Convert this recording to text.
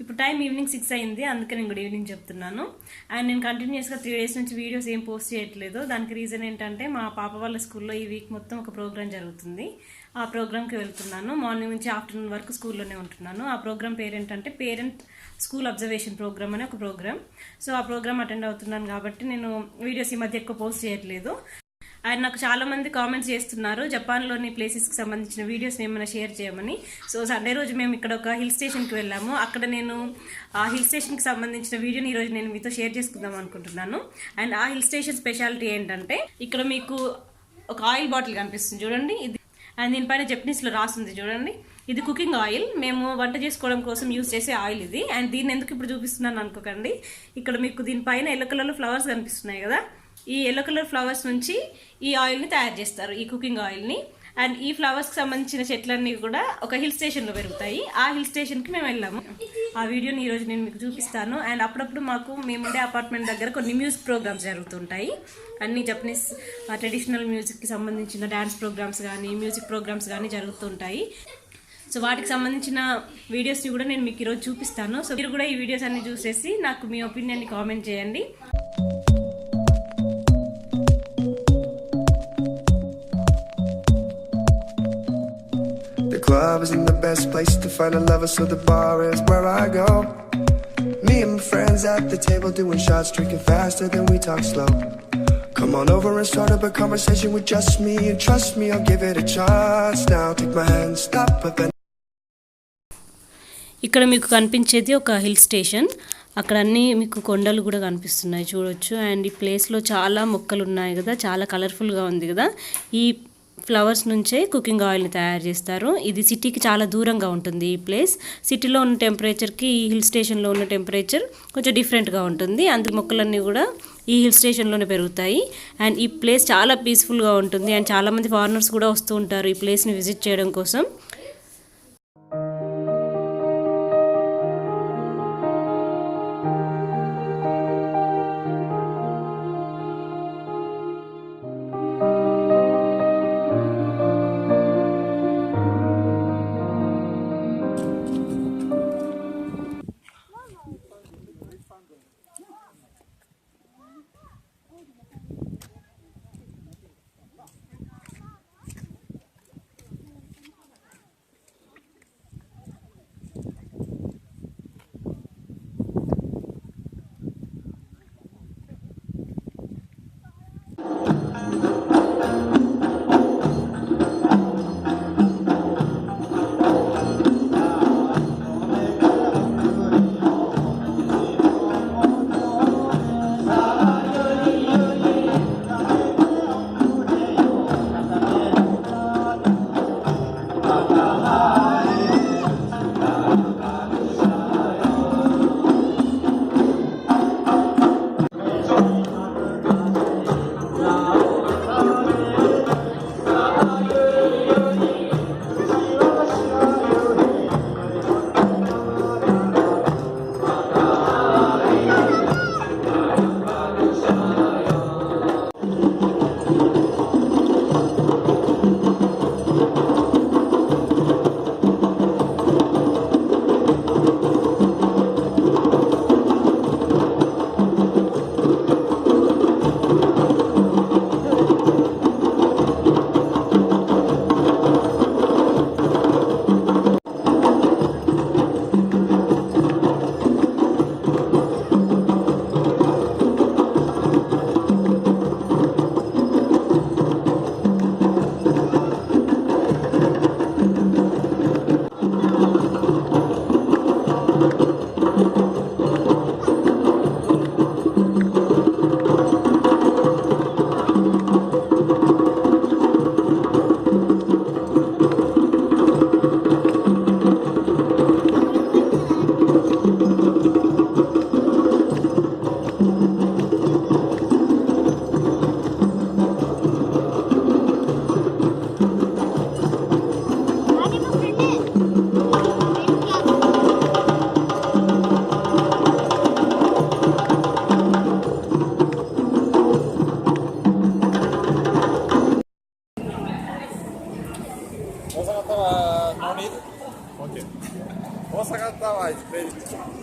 ఇప్పుడు time evening 6 అయింది, అందుకే నేను గుడ్ ఈవినింగ్ చెప్తున్నాను. అండ్ నేను కంటిన్యూస్గా 3 days నుంచి వీడియోస్ ఏం పోస్ట్ చేయట్లేదు. దానికి రీజన్ ఏంటంటే మా పాప వాళ్ళ స్కూల్లో ఈ వీక్ మొత్తం ఒక ప్రోగ్రామ్ జరుగుతుంది. ఆ ప్రోగ్రామ్కి వెళ్తున్నాను. మార్నింగ్ నుంచి ఆఫ్టర్నూన్ వరకు స్కూల్లోనే ఉంటున్నాను. ఆ ప్రోగ్రామ్ పేరు ఏంటంటే పేరెంట్ స్కూల్ అబ్జర్వేషన్ ప్రోగ్రామ్ అనే ఒక ప్రోగ్రామ్. సో ఆ ప్రోగ్రామ్ అటెండ్ అవుతున్నాను కాబట్టి నేను వీడియోస్ ఈ మధ్య ఎక్కువ పోస్ట్ చేయట్లేదు. అండ్ నాకు చాలా మంది కామెంట్స్ చేస్తున్నారు జపాన్లోని ప్లేసెస్కి సంబంధించిన వీడియోస్ ఏమైనా షేర్ చేయమని. సో సండే రోజు మేము ఇక్కడ ఒక హిల్ స్టేషన్కి వెళ్ళాము. అక్కడ నేను ఆ హిల్ స్టేషన్కి సంబంధించిన వీడియోని ఈరోజు నేను మీతో షేర్ చేసుకుందాం అనుకుంటున్నాను. అండ్ ఆ హిల్ స్టేషన్ స్పెషాలిటీ ఏంటంటే ఇక్కడ మీకు ఒక ఆయిల్ బాటిల్ కనిపిస్తుంది చూడండి, ఇది. అండ్ దీనిపైన జపనీస్లో రాస్తుంది చూడండి, ఇది కుకింగ్ ఆయిల్. మేము వంట చేసుకోవడం కోసం యూజ్ చేసే ఆయిల్ ఇది. అండ్ దీన్ని ఎందుకు ఇప్పుడు చూపిస్తున్నాను అనుకోకండి. ఇక్కడ మీకు దీనిపైన ఎల్లో కలర్లో ఫ్లవర్స్ కనిపిస్తున్నాయి కదా, ఈ ఎల్లో కలర్ ఫ్లవర్స్ నుంచి ఈ ఆయిల్ని తయారు చేస్తారు, ఈ కుకింగ్ ఆయిల్ని. అండ్ ఈ ఫ్లవర్స్కి సంబంధించిన చెట్లన్నీ కూడా ఒక హిల్ స్టేషన్లో పెరుగుతాయి. ఆ హిల్ స్టేషన్కి మేము వెళ్ళాము. ఆ వీడియోని ఈరోజు నేను మీకు చూపిస్తాను. అండ్ అప్పుడప్పుడు మేముండే అపార్ట్మెంట్ దగ్గర కొన్ని మ్యూజిక్ ప్రోగ్రామ్స్ జరుగుతుంటాయి. అన్ని జపనీస్ ట్రెడిషనల్ మ్యూజిక్కి సంబంధించిన డ్యాన్స్ ప్రోగ్రామ్స్ కానీ మ్యూజిక్ ప్రోగ్రామ్స్ కానీ జరుగుతుంటాయి. సో వాటికి సంబంధించిన వీడియోస్ని కూడా నేను మీకు ఈరోజు చూపిస్తాను. సో మీరు కూడా ఈ వీడియోస్ అన్ని చూసేసి నాకు మీ ఒపీనియన్ని కామెంట్ చేయండి. Club isn't the best place to find a lover, so the bar is where I go. Me and my friends at the table doing shots, drinking faster than we talk slow. Come on over and start up a conversation with just me, and trust me, I'll give it a chance. Now take my hand, stop, but then ఇక్కడ మీకు కనిపించేది ఒక hill station. అక్కడ అన్నీ మీకు కొండలు కూడా కనిపిస్తున్నాయి చూడొచ్చు. అండ్ ఈ ప్లేస్లో చాలా మొక్కలు ఉన్నాయి కదా, చాలా కలర్ఫుల్గా ఉంది కదా. ఈ ఫ్లవర్స్ నుంచే కుకింగ్ ఆయిల్ని తయారు చేస్తారు. ఇది సిటీకి చాలా దూరంగా ఉంటుంది ఈ ప్లేస్. సిటీలో ఉన్న టెంపరేచర్కి ఈ హిల్ స్టేషన్లో ఉన్న టెంపరేచర్ కొంచెం డిఫరెంట్గా ఉంటుంది. అందుకు మొక్కలన్నీ కూడా ఈ హిల్ స్టేషన్లోనే పెరుగుతాయి. అండ్ ఈ ప్లేస్ చాలా పీస్ఫుల్గా ఉంటుంది. అండ్ చాలామంది ఫారినర్స్ కూడా వస్తూ ఉంటారు ఈ ప్లేస్ని విజిట్ చేయడం కోసం. No need? Okay. 大阪タワーis very